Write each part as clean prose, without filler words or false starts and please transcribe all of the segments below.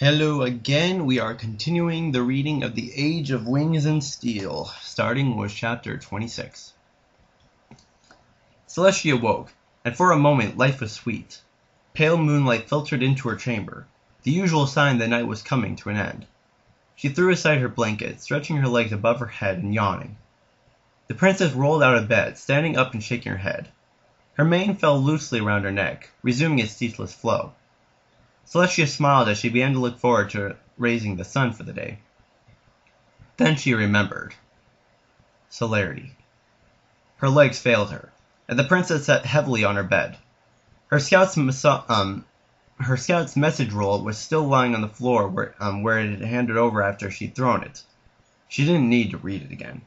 Hello again, we are continuing the reading of The Age of Wings and Steel, starting with chapter 26. Celestia woke, and for a moment life was sweet. Pale moonlight filtered into her chamber, the usual sign that night was coming to an end. She threw aside her blanket, stretching her legs above her head and yawning. The princess rolled out of bed, standing up and shaking her head. Her mane fell loosely around her neck, resuming its ceaseless flow. Celestia smiled as she began to look forward to raising the sun for the day. Then she remembered. Celerity. Her legs failed her, and the princess sat heavily on her bed. Her scout's message roll was still lying on the floor where it had handed over after she'd thrown it. She didn't need to read it again.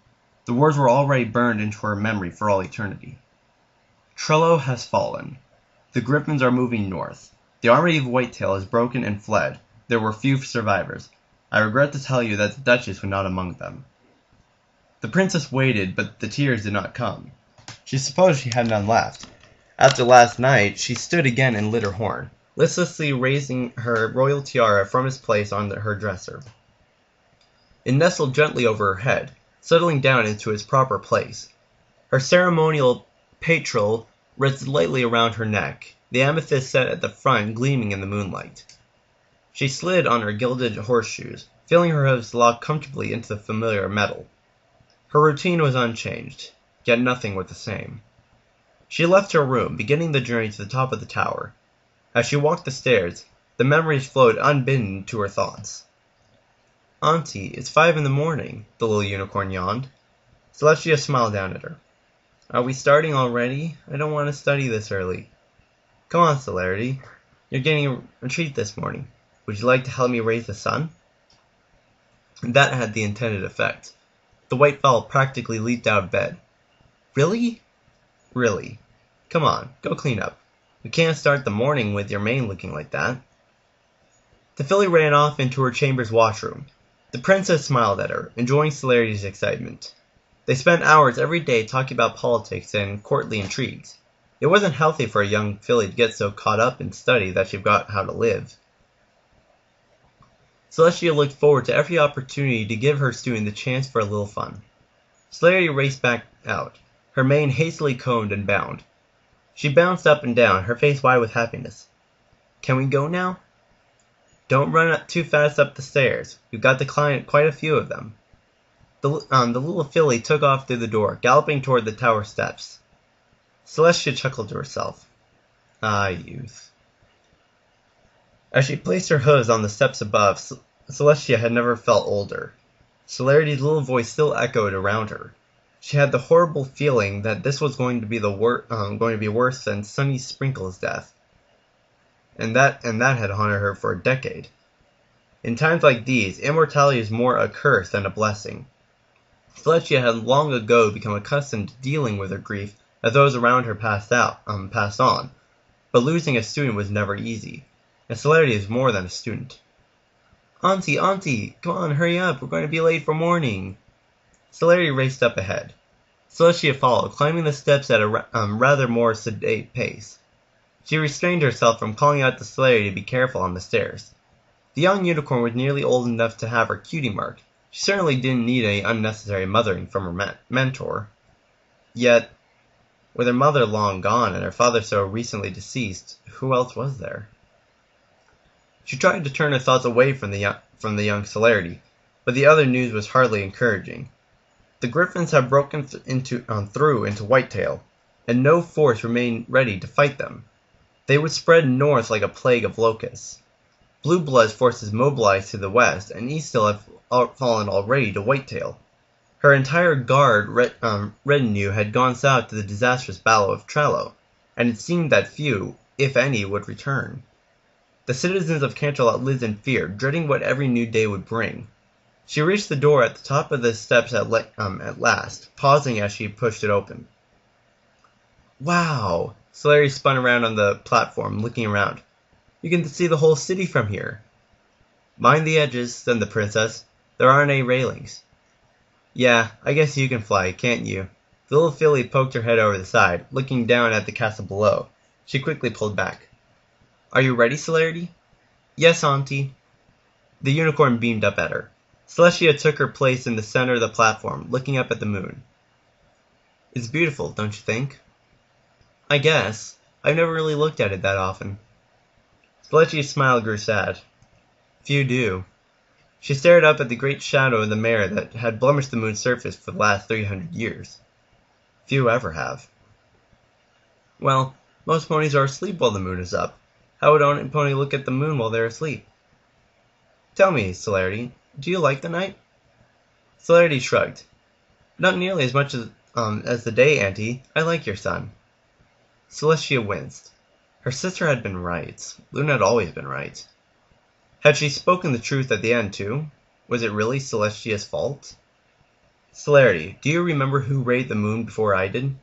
The words were already burned into her memory for all eternity. Trello has fallen. The griffins are moving north. The army of Whitetail has broken and fled. There were few survivors. I regret to tell you that the Duchess was not among them. The princess waited, but the tears did not come. She supposed she had none left. After last night, she stood again and lit her horn, listlessly raising her royal tiara from its place on her dresser. It nestled gently over her head, settling down into its proper place. Her ceremonial petrel rested lightly around her neck, the amethyst set at the front gleaming in the moonlight. She slid on her gilded horseshoes, feeling her hooves lock comfortably into the familiar metal. Her routine was unchanged, yet nothing was the same. She left her room, beginning the journey to the top of the tower. As she walked the stairs, the memories flowed unbidden to her thoughts. "Auntie, it's 5 in the morning," the little unicorn yawned. Celestia smiled down at her. "Are we starting already? I don't want to study this early." "Come on, Celerity. You're getting a treat this morning. Would you like to help me raise the sun?" That had the intended effect. The white fowl practically leaped out of bed. "Really?" "Really. Come on, go clean up. We can't start the morning with your mane looking like that." The filly ran off into her chamber's washroom. The princess smiled at her, enjoying Celerity's excitement. They spent hours every day talking about politics and courtly intrigues. It wasn't healthy for a young filly to get so caught up in study that she forgot how to live. Celestia looked forward to every opportunity to give her student the chance for a little fun. Celerity raced back out, her mane hastily combed and bound. She bounced up and down, her face wide with happiness. "Can we go now?" "Don't run too fast up the stairs. We've got to climb quite a few of them." The little filly took off through the door, galloping toward the tower steps. Celestia chuckled to herself. Ah, youth. As she placed her hooves on the steps above, Celestia had never felt older. Celerity's little voice still echoed around her. She had the horrible feeling that this was going to be worse than Sunny Sprinkle's death, and that had haunted her for a decade. In times like these, immortality is more a curse than a blessing. Celestia had long ago become accustomed to dealing with her grief as those around her passed on, but losing a student was never easy, and Celerity is more than a student. Auntie, come on, hurry up, we're going to be late for morning." Celerity raced up ahead. Celestia followed, climbing the steps at a rather more sedate pace. She restrained herself from calling out to Celerity to be careful on the stairs. The young unicorn was nearly old enough to have her cutie mark. She certainly didn't need any unnecessary mothering from her mentor. Yet, with her mother long gone and her father so recently deceased, who else was there? She tried to turn her thoughts away from the young Celerity, but the other news was hardly encouraging. The griffins had broken through into Whitetail, and no force remained ready to fight them. They would spread north like a plague of locusts. Blue Blood's forces mobilized to the west, and Easthill had fallen already to Whitetail. Her entire guard retinue had gone south to the disastrous Battle of Trello, and it seemed that few, if any, would return. The citizens of Canterlot lived in fear, dreading what every new day would bring. She reached the door at the top of the steps at last, pausing as she pushed it open. "Wow!" Celerity spun around on the platform, looking around. "You can see the whole city from here." "Mind the edges," said the princess. "There aren't any railings." "Yeah, I guess you can fly, can't you?" The little filly poked her head over the side, looking down at the castle below. She quickly pulled back. "Are you ready, Celerity?" "Yes, Auntie." The unicorn beamed up at her. Celestia took her place in the center of the platform, looking up at the moon. It's beautiful, don't you think? I guess. I've never really looked at it that often. Celestia's smile grew sad. Few do. She stared up at the great shadow of the mare that had blemished the moon's surface for the last 300 years. Few ever have. Well, most ponies are asleep while the moon is up. How would a pony look at the moon while they're asleep? Tell me, Celerity, do you like the night? Celerity shrugged. Not nearly as much as the day, Auntie. I like your son. Celestia winced. Her sister had been right. Luna had always been right. Had she spoken the truth at the end, too? Was it really Celestia's fault? Celerity, do you remember who raided the moon before I did?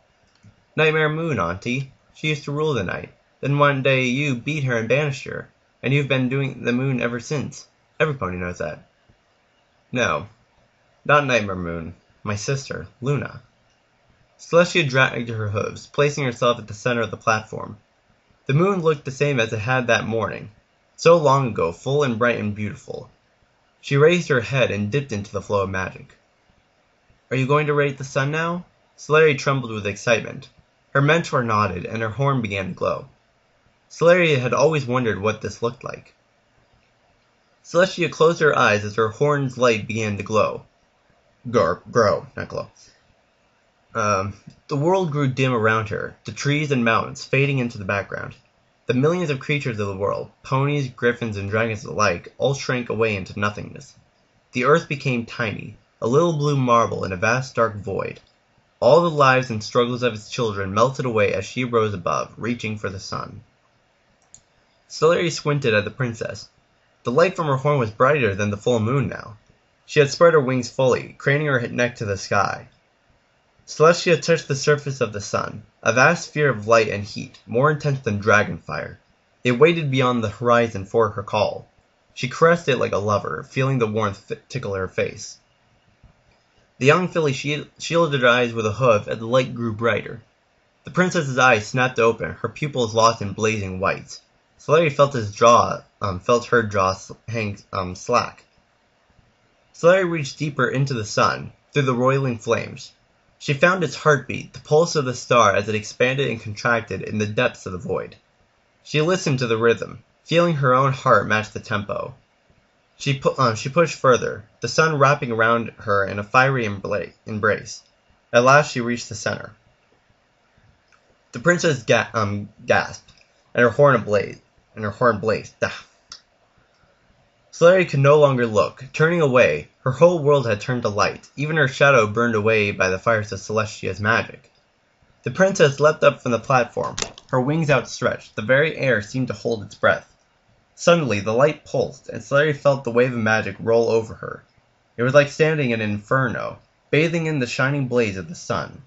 Nightmare Moon, Auntie. She used to rule the night. Then one day you beat her and banished her, and you've been doing the moon ever since. Every pony knows that. No, not Nightmare Moon. My sister, Luna. Celestia dragged her hooves, placing herself at the center of the platform. The moon looked the same as it had that morning, so long ago, full and bright and beautiful. She raised her head and dipped into the flow of magic. Are you going to raid the sun now? Celerity trembled with excitement. Her mentor nodded, and her horn began to glow. Celerity had always wondered what this looked like. Celestia closed her eyes as her horn's light began to glow. Grow, not glow. The world grew dim around her, the trees and mountains fading into the background. The millions of creatures of the world, ponies, griffins, and dragons alike, all shrank away into nothingness. The earth became tiny, a little blue marble in a vast dark void. All the lives and struggles of its children melted away as she rose above, reaching for the sun. Celerity squinted at the princess. The light from her horn was brighter than the full moon now. She had spread her wings fully, craning her neck to the sky. Celestia touched the surface of the sun, a vast sphere of light and heat, more intense than dragon fire. It waited beyond the horizon for her call. She caressed it like a lover, feeling the warmth tickle her face. The young filly shielded her eyes with a hoof as the light grew brighter. The princess's eyes snapped open, her pupils lost in blazing white. Celerity felt her jaw hang slack. Celerity reached deeper into the sun, through the roiling flames. She found its heartbeat, the pulse of the star as it expanded and contracted in the depths of the void. She listened to the rhythm, feeling her own heart match the tempo. She pushed further, the sun wrapping around her in a fiery embrace. At last she reached the center. The princess gasped, and her horn blazed. Celerity could no longer look. Turning away, her whole world had turned to light, even her shadow burned away by the fires of Celestia's magic. The princess leapt up from the platform, her wings outstretched, the very air seemed to hold its breath. Suddenly, the light pulsed, and Celerity felt the wave of magic roll over her. It was like standing in an inferno, bathing in the shining blaze of the sun.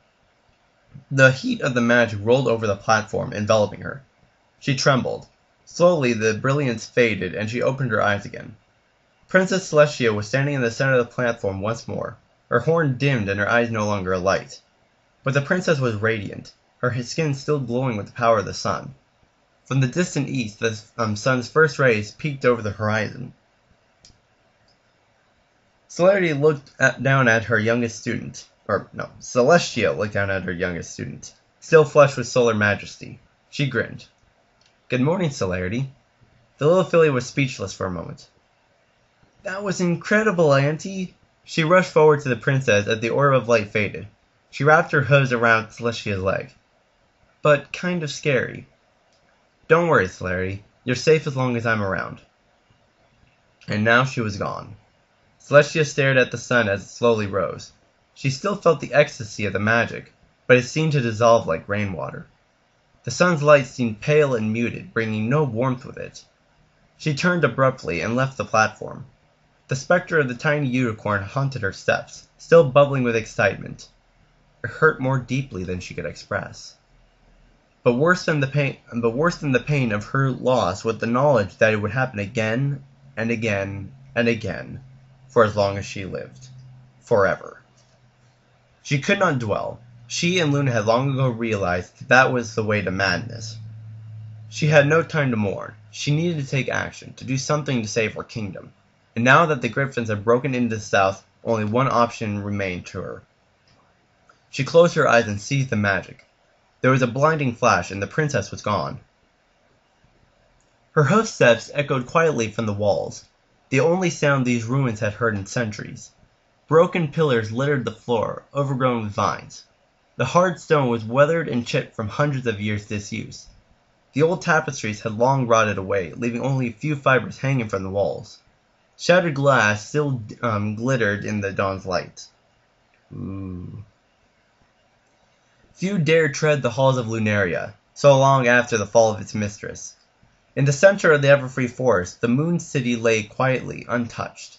The heat of the magic rolled over the platform, enveloping her. She trembled. Slowly, the brilliance faded, and she opened her eyes again. Princess Celestia was standing in the center of the platform once more. Her horn dimmed, and her eyes no longer alight. But the princess was radiant, her skin still glowing with the power of the sun. From the distant east, the sun's first rays peeked over the horizon. Celestia looked down at her youngest student, still flushed with solar majesty. She grinned. Good morning, Celerity. The little filly was speechless for a moment. That was incredible, Auntie! She rushed forward to the princess as the orb of light faded. She wrapped her hooves around Celestia's leg. But kind of scary. Don't worry, Celerity. You're safe as long as I'm around. And now she was gone. Celestia stared at the sun as it slowly rose. She still felt the ecstasy of the magic, but it seemed to dissolve like rainwater. The sun's light seemed pale and muted, bringing no warmth with it. She turned abruptly and left the platform. The specter of the tiny unicorn haunted her steps, still bubbling with excitement. It hurt more deeply than she could express. But worse than the pain of her loss was the knowledge that it would happen again and again and again, for as long as she lived. Forever. She could not dwell. She and Luna had long ago realized that was the way to madness. She had no time to mourn. She needed to take action, to do something to save her kingdom. and now that the Griffins had broken into the south, only one option remained to her. She closed her eyes and seized the magic. There was a blinding flash, and the princess was gone. Her hoofsteps echoed quietly from the walls, the only sound these ruins had heard in centuries. Broken pillars littered the floor, overgrown with vines. The hard stone was weathered and chipped from hundreds of years' disuse. The old tapestries had long rotted away, leaving only a few fibers hanging from the walls. Shattered glass still glittered in the dawn's light. Ooh. Few dared tread the halls of Lunaria, so long after the fall of its mistress. In the center of the Everfree Forest, the Moon City lay quietly, untouched.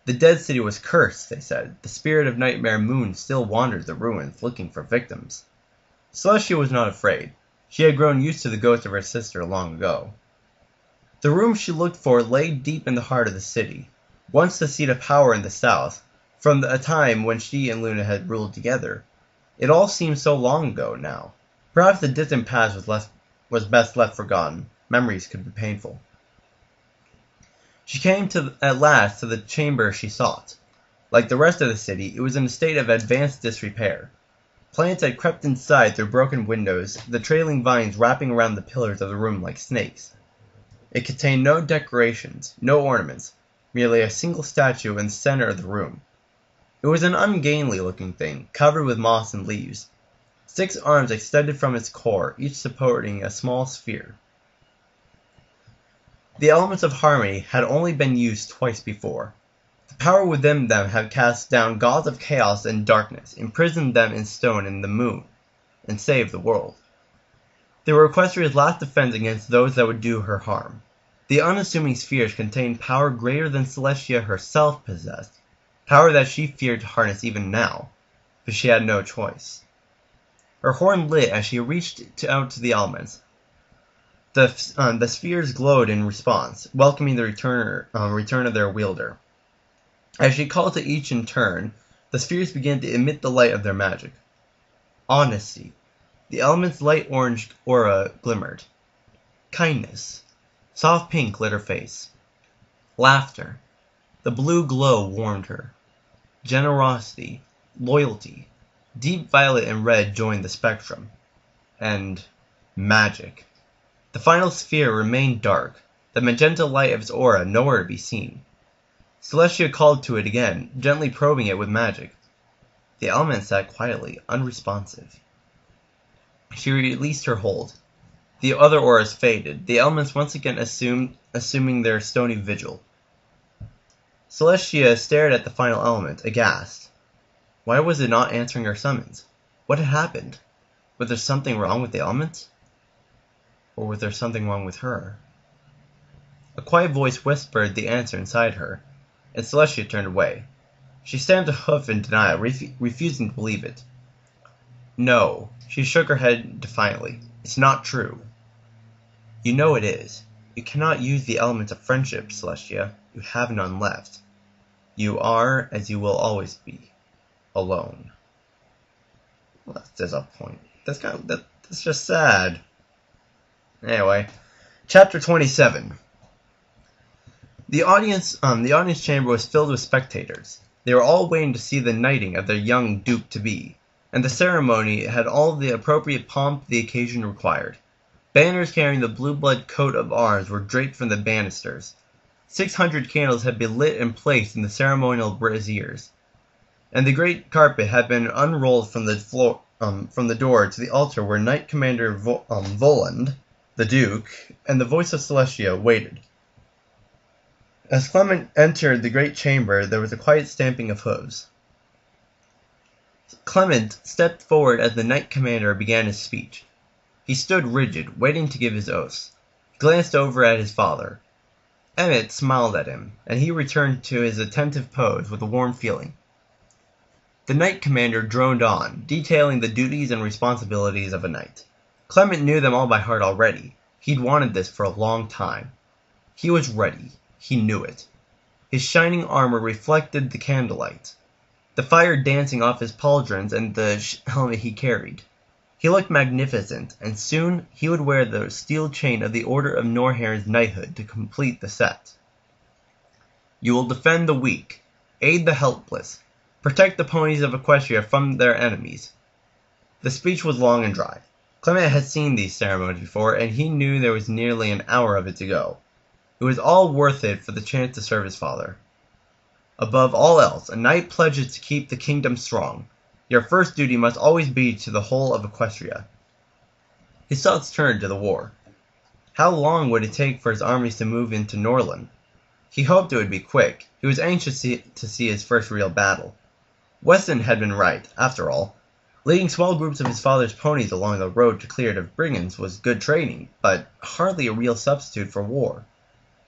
The dead city was cursed, they said. The spirit of Nightmare Moon still wandered the ruins, looking for victims. Celestia was not afraid. She had grown used to the ghost of her sister long ago. The room she looked for lay deep in the heart of the city, once the seat of power in the south, from a time when she and Luna had ruled together. It all seemed so long ago now. Perhaps the distant past was best left forgotten. Memories could be painful. She came at last to the chamber she sought. Like the rest of the city, it was in a state of advanced disrepair. Plants had crept inside through broken windows, the trailing vines wrapping around the pillars of the room like snakes. It contained no decorations, no ornaments, merely a single statue in the center of the room. It was an ungainly-looking thing, covered with moss and leaves. 6 arms extended from its core, each supporting a small sphere. The elements of harmony had only been used twice before. The power within them had cast down gods of chaos and darkness, imprisoned them in stone in the moon, and saved the world. They were Equestria's last defense against those that would do her harm. The unassuming spheres contained power greater than Celestia herself possessed, power that she feared to harness even now, but she had no choice. Her horn lit as she reached out to the elements. The spheres glowed in response, welcoming the return of their wielder. As she called to each in turn, the spheres began to emit the light of their magic. Honesty. The element's light orange aura glimmered. Kindness. Soft pink lit her face. Laughter. The blue glow warmed her. Generosity. Loyalty. Deep violet and red joined the spectrum. And magic. The final sphere remained dark, the magenta light of its aura nowhere to be seen. Celestia called to it again, gently probing it with magic. The element sat quietly, unresponsive. She released her hold. The other auras faded, the elements once again assuming their stony vigil. Celestia stared at the final element, aghast. Why was it not answering her summons? What had happened? Was there something wrong with the element? Or was there something wrong with her? A quiet voice whispered the answer inside her, and Celestia turned away. She stamped a hoof in denial, refusing to believe it. No, she shook her head defiantly. It's not true. You know it is. You cannot use the elements of friendship, Celestia. You have none left. You are, as you will always be, alone. Well, that's disappointing. That's just sad. Anyway, chapter 27. The audience chamber was filled with spectators. They were all waiting to see the knighting of their young duke-to-be, and the ceremony had all the appropriate pomp the occasion required. Banners carrying the blue-blood coat of arms were draped from the banisters. 600 candles had been lit and placed in the ceremonial braziers, and the great carpet had been unrolled from the door to the altar where Knight Commander Voland, the Duke, and the voice of Celestia waited. As Clement entered the great chamber, there was a quiet stamping of hooves. Clement stepped forward as the Knight Commander began his speech. He stood rigid, waiting to give his oaths. He glanced over at his father. Emmett smiled at him, and he returned to his attentive pose with a warm feeling. The Knight Commander droned on, detailing the duties and responsibilities of a knight. Clement knew them all by heart already. He'd wanted this for a long time. He was ready. He knew it. His shining armor reflected the candlelight, the fire dancing off his pauldrons and the helmet he carried. He looked magnificent, and soon he would wear the steel chain of the Order of Norhair's knighthood to complete the set. You will defend the weak, aid the helpless, protect the ponies of Equestria from their enemies. The speech was long and dry. Clement had seen these ceremonies before, and he knew there was nearly an hour of it to go. It was all worth it for the chance to serve his father. Above all else, a knight pledges to keep the kingdom strong. Your first duty must always be to the whole of Equestria. His thoughts turned to the war. How long would it take for his armies to move into Norland? He hoped it would be quick. He was anxious to see his first real battle. Weston had been right, after all. Leading small groups of his father's ponies along the road to Cleared of Brigands was good training, but hardly a real substitute for war.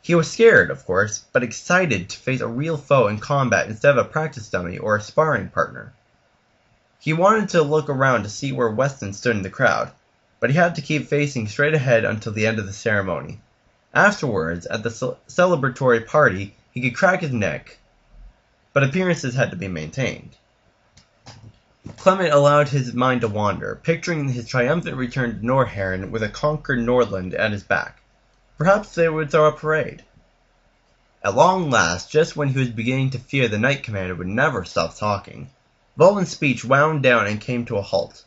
He was scared, of course, but excited to face a real foe in combat instead of a practice dummy or a sparring partner. He wanted to look around to see where Weston stood in the crowd, but he had to keep facing straight ahead until the end of the ceremony. Afterwards, at the celebratory party, he could crack his neck, but appearances had to be maintained. Clement allowed his mind to wander, picturing his triumphant return to Norheron with a conquered Nordland at his back. Perhaps they would throw a parade. At long last, just when he was beginning to fear the Knight Commander would never stop talking, Volvin's speech wound down and came to a halt.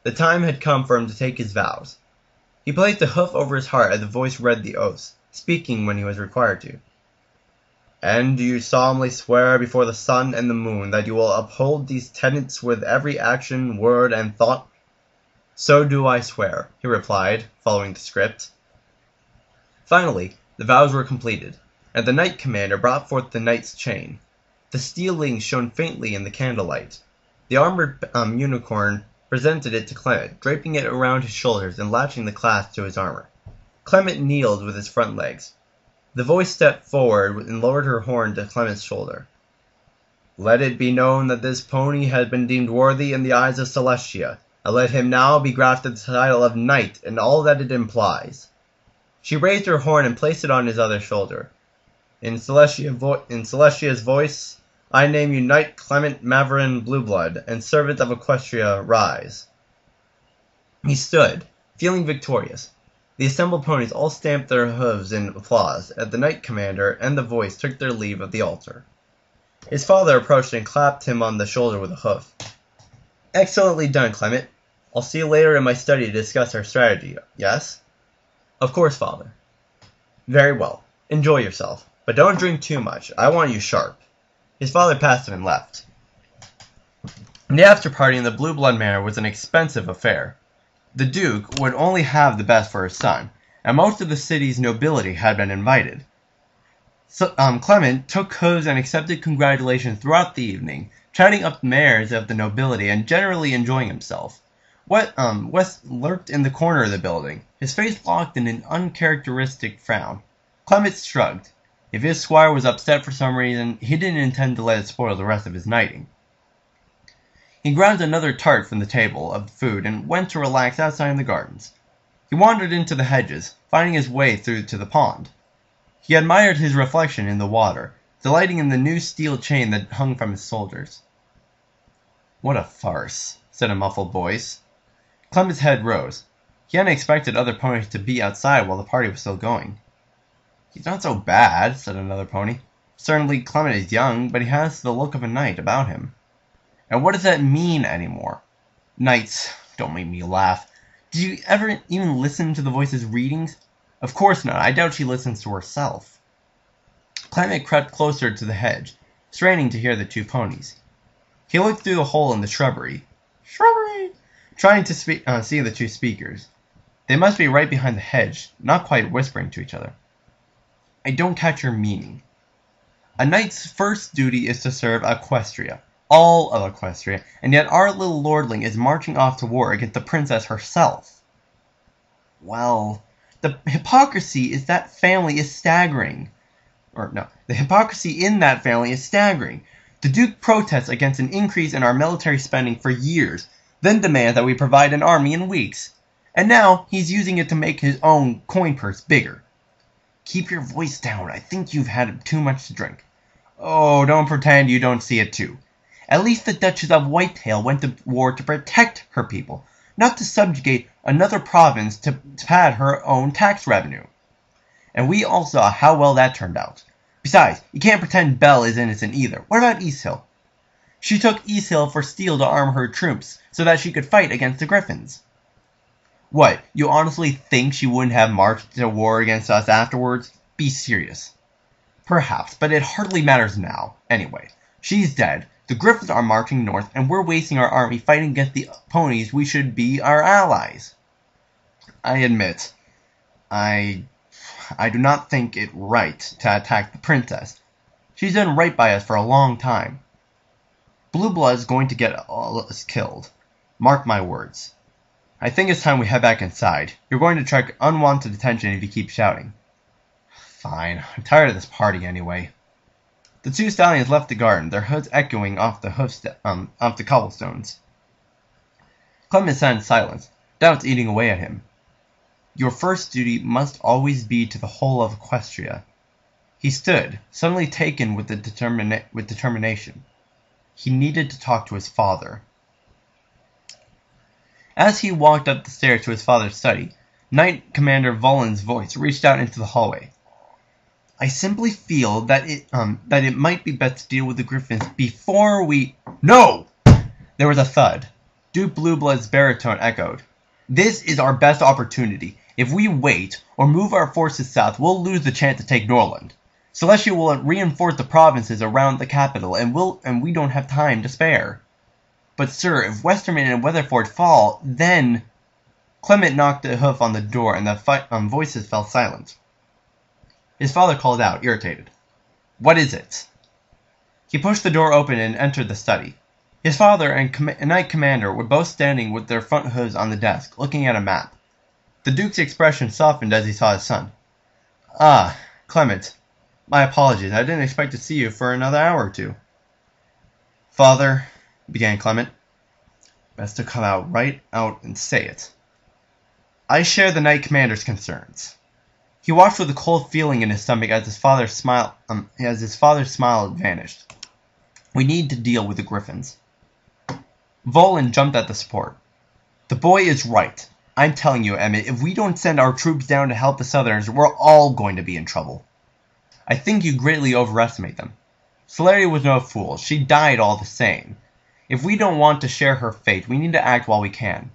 The time had come for him to take his vows. He placed a hoof over his heart as the voice read the oaths, speaking when he was required to. And do you solemnly swear before the sun and the moon that you will uphold these tenets with every action, word, and thought? So do I swear, he replied, following the script. Finally, the vows were completed, and the Knight Commander brought forth the knight's chain. The steel links shone faintly in the candlelight. The armored unicorn presented it to Clement, draping it around his shoulders and latching the clasp to his armor. Clement kneeled with his front legs. The voice stepped forward and lowered her horn to Clement's shoulder. Let it be known that this pony has been deemed worthy in the eyes of Celestia, and let him now be grafted the title of Knight and all that it implies. She raised her horn and placed it on his other shoulder. In Celestia's voice, I name you Knight Clement Maverin Blueblood, and servant of Equestria, rise. He stood, feeling victorious. The assembled ponies all stamped their hooves in applause as the Knight Commander and the voice took their leave of the altar. His father approached and clapped him on the shoulder with a hoof. Excellently done, Clement. I'll see you later in my study to discuss our strategy, yes? Of course, father. Very well. Enjoy yourself, but don't drink too much. I want you sharp. His father passed him and left. The after-party in the Blue Blood Manor was an expensive affair. The Duke would only have the best for his son, and most of the city's nobility had been invited. So, Clement took hooves and accepted congratulations throughout the evening, chatting up the mayors of the nobility and generally enjoying himself. West lurked in the corner of the building, his face locked in an uncharacteristic frown. Clement shrugged. If his squire was upset for some reason, he didn't intend to let it spoil the rest of his knighting. He grabbed another tart from the table of food and went to relax outside in the gardens. He wandered into the hedges, finding his way through to the pond. He admired his reflection in the water, delighting in the new steel chain that hung from his shoulders. What a farce, said a muffled voice. Clement's head rose. He hadn't expected other ponies to be outside while the party was still going. He's not so bad, said another pony. Certainly Clement is young, but he has the look of a knight about him. And what does that mean anymore? Knights, don't make me laugh. Did you ever even listen to the voice's readings? Of course not. I doubt she listens to herself. Clement crept closer to the hedge, straining to hear the two ponies. He looked through the hole in the shrubbery, trying to see the two speakers. They must be right behind the hedge, not quite whispering to each other. I don't catch your meaning. A knight's first duty is to serve Equestria. All of Equestria, and yet our little lordling is marching off to war against the princess herself. Well, the hypocrisy in that family is staggering. The hypocrisy in that family is staggering. The Duke protests against an increase in our military spending for years, then demands that we provide an army in weeks. And now he's using it to make his own coin purse bigger. Keep your voice down. I think you've had too much to drink. Oh, don't pretend you don't see it too. At least the Duchess of Whitetail went to war to protect her people, not to subjugate another province to pad her own tax revenue. And we all saw how well that turned out. Besides, you can't pretend Belle is innocent either. What about East Hill? She took East Hill for steel to arm her troops so that she could fight against the Griffins. What, you honestly think she wouldn't have marched to war against us afterwards? Be serious. Perhaps, but it hardly matters now. Anyway, she's dead, the Griffins are marching north, and we're wasting our army fighting against the ponies we should be our allies. I admit, I do not think it right to attack the princess. She's done right by us for a long time. Blue Blood's going to get all of us killed. Mark my words. I think it's time we head back inside. You're going to attract unwanted attention if you keep shouting. Fine. I'm tired of this party anyway. The two stallions left the garden, their hooves echoing off the cobblestones. Clement sat in silence, doubts eating away at him. Your first duty must always be to the whole of Equestria. He stood, suddenly taken with determination. He needed to talk to his father. As he walked up the stairs to his father's study, Knight Commander Volan's voice reached out into the hallway. I simply feel that it might be best to deal with the Griffins before we... No! There was a thud. Duke Blueblood's baritone echoed. This is our best opportunity. If we wait, or move our forces south, we'll lose the chance to take Norland. Celestia will reinforce the provinces around the capital, and we don't have time to spare. But sir, if Westerman and Weatherford fall, then... Clement knocked a hoof on the door, and the voices fell silent. His father called out, irritated. What is it? He pushed the door open and entered the study. His father and Knight Commander were both standing with their front hooves on the desk, looking at a map. The Duke's expression softened as he saw his son. Ah, Clement. My apologies, I didn't expect to see you for another hour or two. Father, began Clement. Best to come right out and say it. I share the Knight Commander's concerns. He watched with a cold feeling in his stomach as his father's smile vanished. We need to deal with the Griffins. Volan jumped at the support. The boy is right. I'm telling you, Emmett, if we don't send our troops down to help the Southerners, we're all going to be in trouble. I think you greatly overestimate them. Celeria was no fool. She died all the same. If we don't want to share her fate, we need to act while we can.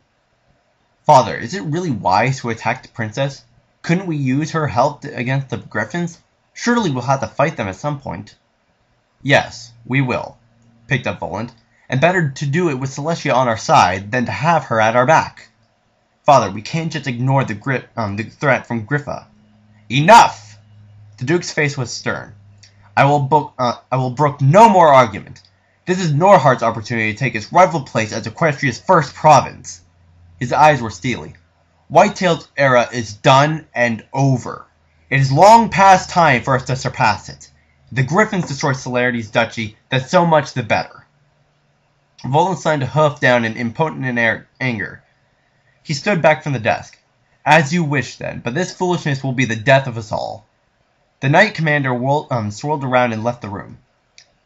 Father, is it really wise to attack the princess? Couldn't we use her help against the Griffins? Surely we'll have to fight them at some point. Yes, we will, picked up Voland, and better to do it with Celestia on our side than to have her at our back. Father, we can't just ignore the threat from Griffa. Enough! The Duke's face was stern. I will brook no more argument. This is Norhart's opportunity to take his rightful place as Equestria's first province. His eyes were steely. Whitetail's era is done and over. It is long past time for us to surpass it. If the Griffins destroy Celerity's duchy, then so much the better. Volan slammed a hoof down in impotent anger. He stood back from the desk. As you wish, then, but this foolishness will be the death of us all. The Knight Commander swirled around and left the room.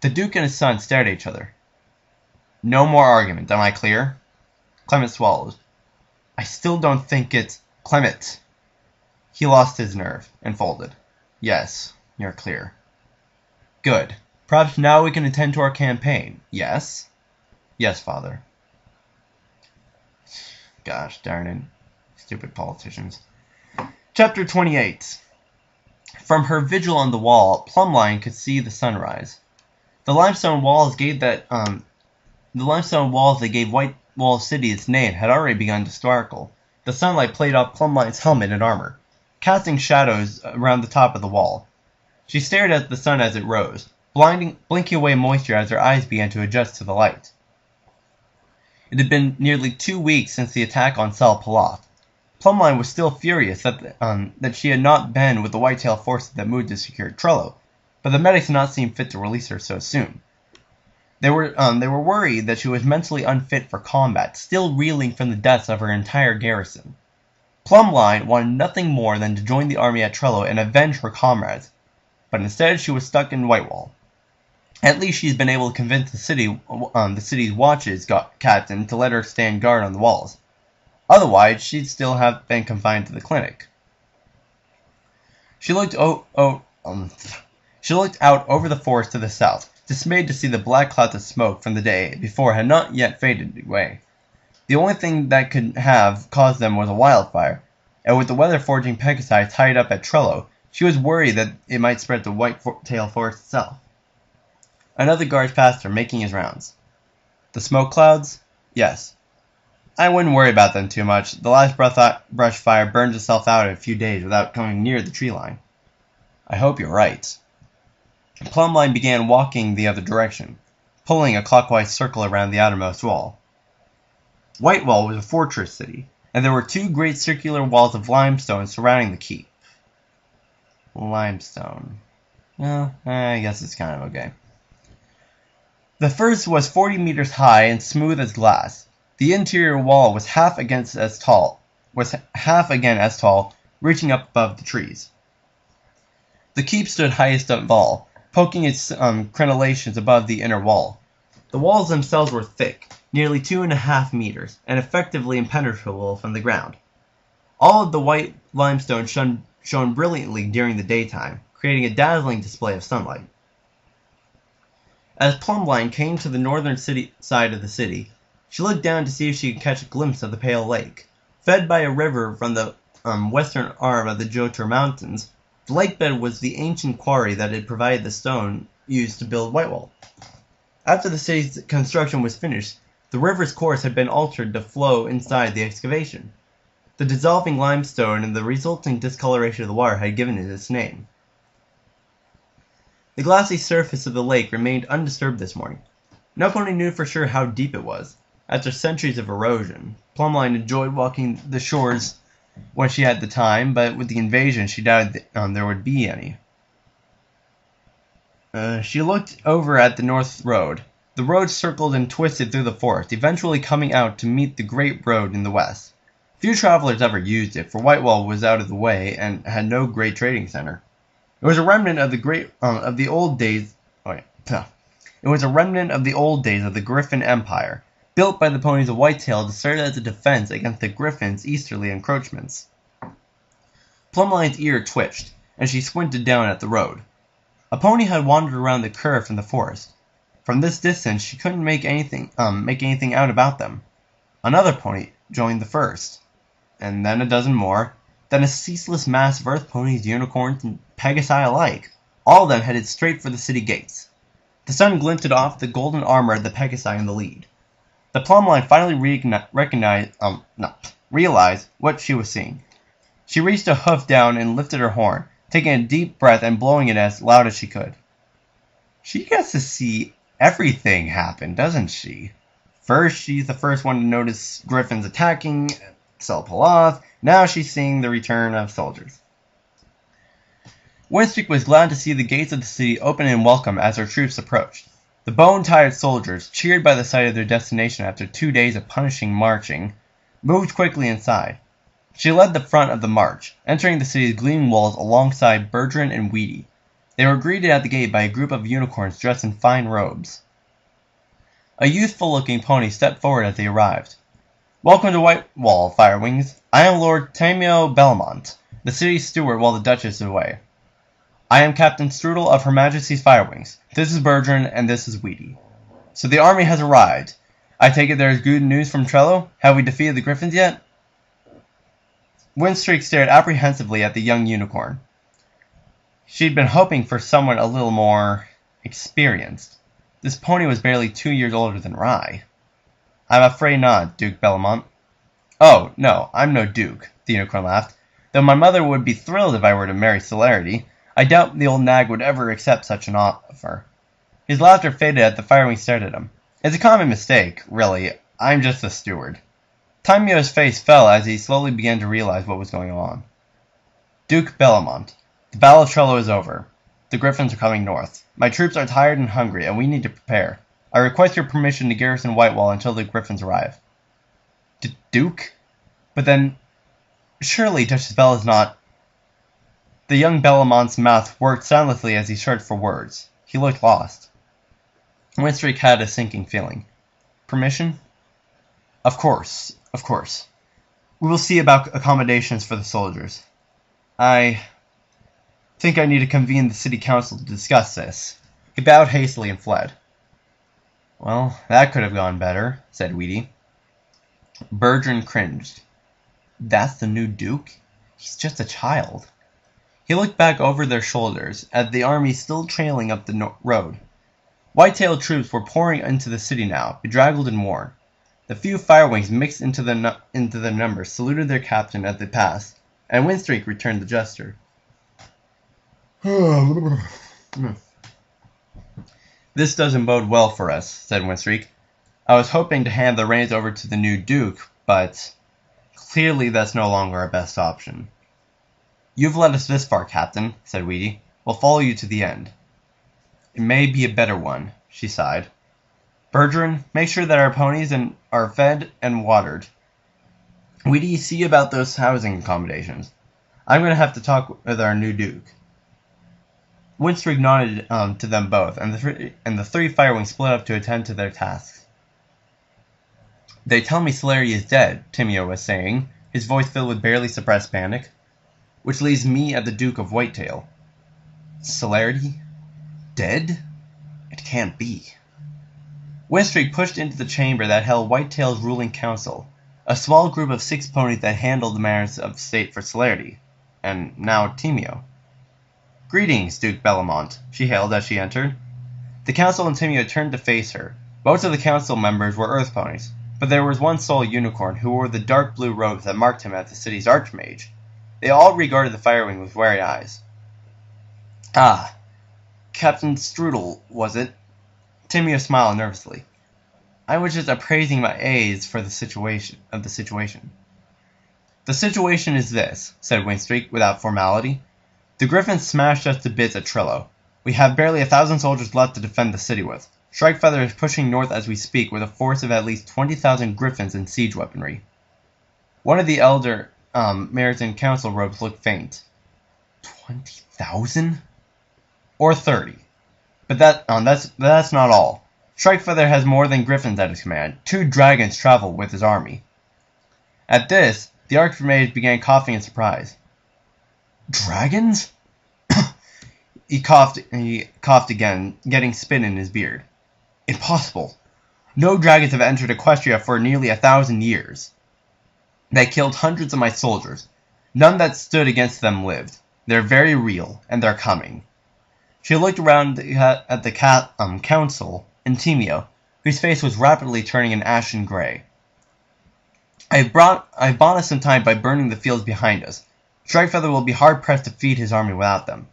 The Duke and his son stared at each other. No more argument, am I clear? Clement swallowed. I still don't think it's... Clement! He lost his nerve and folded. Yes, you're clear. Good. Perhaps now we can attend to our campaign. Yes? Yes, Father. Gosh darn it. Stupid politicians. Chapter 28. From her vigil on the wall, Plumline could see the sunrise. The limestone walls that gave White Wall City its name had already begun to sparkle. The sunlight played off Plumline's helmet and armor, casting shadows around the top of the wall. She stared at the sun as it rose, blinking away moisture as her eyes began to adjust to the light. It had been nearly 2 weeks since the attack on Sal Paloth. Plumline was still furious that she had not been with the Whitetail forces that moved to secure Trello, but the medics did not seem fit to release her so soon. They were worried that she was mentally unfit for combat, still reeling from the deaths of her entire garrison. Plumline wanted nothing more than to join the army at Trello and avenge her comrades, but instead she was stuck in Whitewall. At least she's been able to convince the city's watches captain to let her stand guard on the walls. Otherwise, she'd still have been confined to the clinic. She looked She looked out over the forest to the south, dismayed to see the black clouds of smoke from the day before had not yet faded away. The only thing that could have caused them was a wildfire, and with the weather-forging Pegasi tied up at Trello, she was worried that it might spread to Whitetail Forest itself. Another guard passed her, making his rounds. The smoke clouds? Yes. I wouldn't worry about them too much. The last brush fire burned itself out in a few days without coming near the tree line. I hope you're right. Plumline began walking the other direction, pulling a clockwise circle around the outermost wall. Whitewall was a fortress city, and there were two great circular walls of limestone surrounding the keep. Limestone. Well, I guess it's kind of okay. The first was 40 meters high and smooth as glass. The interior wall was half again as tall, reaching up above the trees. The keep stood highest of all, poking its crenellations above the inner wall. The walls themselves were thick, nearly 2.5 meters, and effectively impenetrable from the ground. All of the white limestone shone brilliantly during the daytime, creating a dazzling display of sunlight. As Plumline came to the northern side of the city, she looked down to see if she could catch a glimpse of the Pale Lake. Fed by a river from the western arm of the Jotur Mountains, the lakebed was the ancient quarry that had provided the stone used to build Whitewall. After the city's construction was finished, the river's course had been altered to flow inside the excavation. The dissolving limestone and the resulting discoloration of the water had given it its name. The glassy surface of the lake remained undisturbed this morning. No pony knew for sure how deep it was. After centuries of erosion, Plumline enjoyed walking the shores when she had the time, but with the invasion she doubted there would be any. She looked over at the north road. The road circled and twisted through the forest, eventually coming out to meet the great road in the west. Few travelers ever used it, for Whitewall was out of the way and had no great trading center. It was a remnant of the old days of the Griffin Empire, built by the ponies of Whitetail to serve as a defense against the Griffin's easterly encroachments. Plumline's ear twitched, and she squinted down at the road. A pony had wandered around the curve from the forest. From this distance, she couldn't make anything out about them. Another pony joined the first, and then a dozen more, then a ceaseless mass of earth ponies, unicorns, and Pegasi alike. All of them headed straight for the city gates. The sun glinted off the golden armor of the Pegasi in the lead. The Plumline finally realized what she was seeing. She reached a hoof down and lifted her horn, taking a deep breath and blowing it as loud as she could. She gets to see everything happen, doesn't she? First, she's the first one to notice Griffins attacking Selpaloth. Now she's seeing the return of soldiers. Winstreak was glad to see the gates of the city open in welcome as her troops approached. The bone-tired soldiers, cheered by the sight of their destination after 2 days of punishing marching, moved quickly inside. She led the front of the march, entering the city's gleaming walls alongside Bergeron and Weedy. They were greeted at the gate by a group of unicorns dressed in fine robes. A youthful-looking pony stepped forward as they arrived. "Welcome to Whitewall, Firewings. I am Lord Tamio Belmont, the city's steward while the Duchess is away. I am Captain Strudel of Her Majesty's Firewings. This is Bergeron, and this is Weedy. So the army has arrived. I take it there is good news from Trello? Have we defeated the Griffins yet?" Winstreak stared apprehensively at the young unicorn. She'd been hoping for someone a little more experienced. This pony was barely 2 years older than Rye. "I'm afraid not, Duke Belmont." "Oh, no, I'm no duke," the unicorn laughed. "Though my mother would be thrilled if I were to marry Celerity, I doubt the old nag would ever accept such an offer." His laughter faded as the Firewing stared at him. "It's a common mistake, really. I'm just a steward." Tamio's face fell as he slowly began to realize what was going on. "Duke Belmont, the Battle of Trello is over. The Griffins are coming north. My troops are tired and hungry, and we need to prepare. I request your permission to garrison Whitewall until the Griffins arrive." "Duke? But then, surely Duchess Belle is not—" The young Belmont's mouth worked soundlessly as he searched for words. He looked lost. Winstreak had a sinking feeling. "Permission? Of course, of course. We will see about accommodations for the soldiers. think I need to convene the city council to discuss this." He bowed hastily and fled. "Well, that could have gone better," said Weedy. Bertrand cringed. "That's the new Duke? He's just a child." He looked back over their shoulders at the army still trailing up the road. White-tailed troops were pouring into the city now, bedraggled and worn. The few firewings mixed into the numbers saluted their captain as they passed, and Winstreak returned the gesture. "This doesn't bode well for us," said Winstreak. "I was hoping to hand the reins over to the new Duke, but clearly that's no longer our best option." "You've led us this far, Captain," said Weedy. "We'll follow you to the end." "It may be a better one," she sighed. "Bertrand, make sure that our ponies are fed and watered. Weedy, see about those housing accommodations. I'm going to have to talk with our new Duke." Winstreak nodded to them both, and the three firewings split up to attend to their tasks. "They tell me Solari is dead," Timeo was saying, his voice filled with barely suppressed panic. "Which leaves me at the Duke of Whitetail." "Solari? Dead? It can't be." Winstreak pushed into the chamber that held Whitetail's ruling council, a small group of 6 ponies that handled the matters of state for Solari, and now Timeo. "Greetings, Duke Bellamont," she hailed as she entered. The council and Timeo turned to face her. Most of the council members were earth ponies, but there was one sole unicorn who wore the dark blue robes that marked him as the city's archmage. They all regarded the firewing with wary eyes. "Ah, Captain Strudel, was it?" Timeo smiled nervously. "I was just appraising my aides for the situation. "The situation is this," said Winstreak without formality. "The Griffins smashed us to bits at Trillo. We have barely 1,000 soldiers left to defend the city with. Strikefeather is pushing north as we speak with a force of at least 20,000 Griffins and siege weaponry." One of the elder Meriton council robes looked faint. 20,000? Or 30. But that's not all. Strikefeather has more than Griffins at his command. 2 dragons travel with his army. At this, the archmage began coughing in surprise. "Dragons?" He coughed again, getting spit in his beard. "Impossible. No dragons have entered Equestria for nearly 1,000 years. They killed hundreds of my soldiers. None that stood against them lived. They're very real, and they're coming." She looked around at the council and Timeo, whose face was rapidly turning an ashen gray. I've bought us some time by burning the fields behind us. Strikefeather will be hard-pressed to feed his army without them."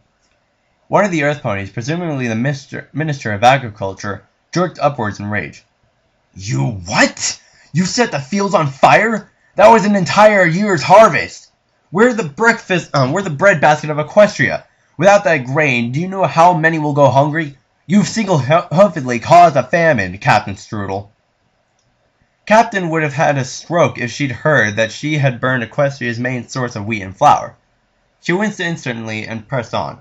One of the earth ponies, presumably the Minister of Agriculture, jerked upwards in rage. "You what? You set the fields on fire? That was an entire year's harvest! We're the breadbasket of Equestria. Without that grain, do you know how many will go hungry? You've single-handedly caused a famine, Captain Strudel." Captain would have had a stroke if she'd heard that she had burned Equestria's main source of wheat and flour. She winced instantly and pressed on.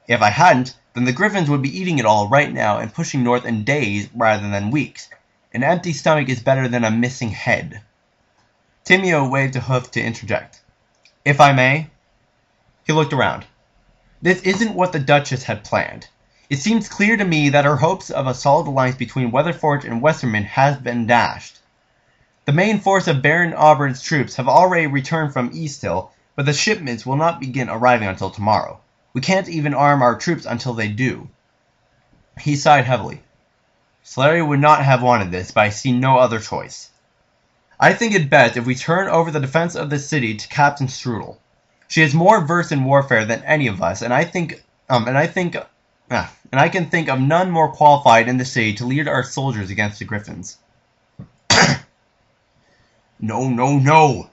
"If I hadn't, then the Griffins would be eating it all right now and pushing north in days rather than weeks. An empty stomach is better than a missing head." Timeo waved a hoof to interject. "If I may?" He looked around. "This isn't what the Duchess had planned. It seems clear to me that her hopes of a solid alliance between Weatherforge and Westerman has been dashed. The main force of Baron Auburn's troops have already returned from Easthill, but the shipments will not begin arriving until tomorrow. We can't even arm our troops until they do." He sighed heavily. "Solari would not have wanted this, but I see no other choice. I think it best if we turn over the defense of the city to Captain Strudel. She is more versed in warfare than any of us, and I can think of none more qualified in the city to lead our soldiers against the Griffins." No.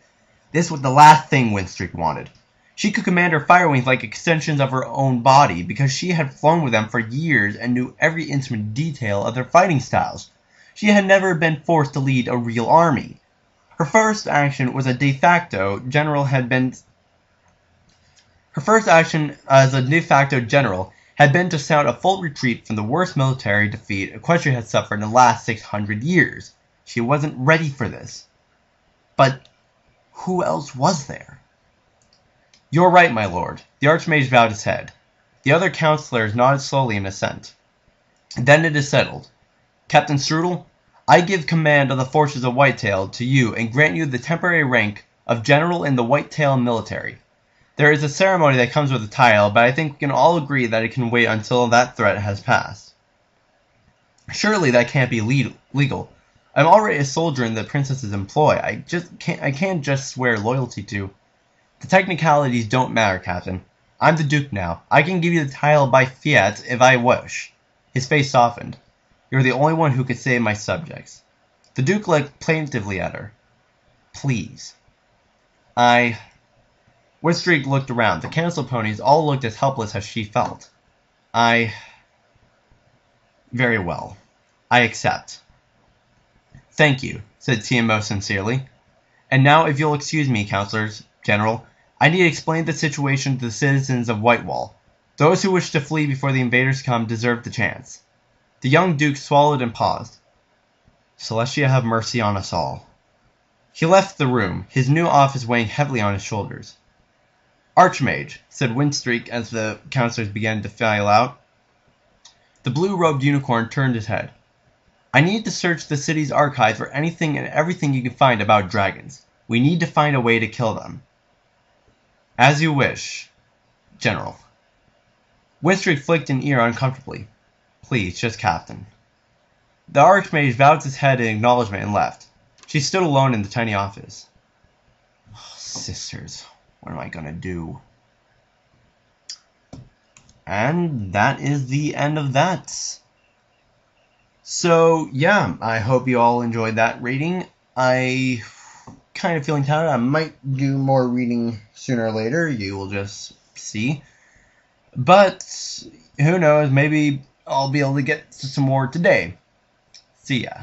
This was the last thing Winstreak wanted. She could command her firewings like extensions of her own body because she had flown with them for years and knew every intimate detail of their fighting styles. She had never been forced to lead a real army. Her first action as a de facto general had been to sound a full retreat from the worst military defeat Equestria had suffered in the last 600 years. She wasn't ready for this. But who else was there? You're right, my lord. The Archmage bowed his head. The other councillors nodded slowly in assent. Then it is settled. Captain Strudel, I give command of the forces of Whitetail to you and grant you the temporary rank of General in the Whitetail military. There is a ceremony that comes with the title, but I think we can all agree that it can wait until that threat has passed. Surely that can't be legal. I'm already a soldier in the princess's employ. I can't just swear loyalty to. The technicalities don't matter, Captain. I'm the Duke now. I can give you the title by fiat if I wish. His face softened. You're the only one who could save my subjects. The Duke looked plaintively at her. Please. Witstreak looked around. The council ponies all looked as helpless as she felt. Very well. I accept. Thank you, said TMO sincerely. And now, if you'll excuse me, councillors, General, I need to explain the situation to the citizens of Whitewall. Those who wish to flee before the invaders come deserve the chance. The young Duke swallowed and paused. Celestia have mercy on us all. He left the room, his new office weighing heavily on his shoulders. Archmage, said Windstreak as the councillors began to file out. The blue-robed unicorn turned his head. I need to search the city's archive for anything and everything you can find about dragons. We need to find a way to kill them. As you wish, General. Windstreak flicked an ear uncomfortably. Please, just Captain. The Archmage bowed his head in acknowledgement and left. She stood alone in the tiny office. Oh, sisters, what am I gonna do? And that is the end of that. So, yeah, I hope you all enjoyed that reading. I kind of feeling tired. I might do more reading sooner or later. You will just see. But, who knows, maybe I'll be able to get to some more today. See ya.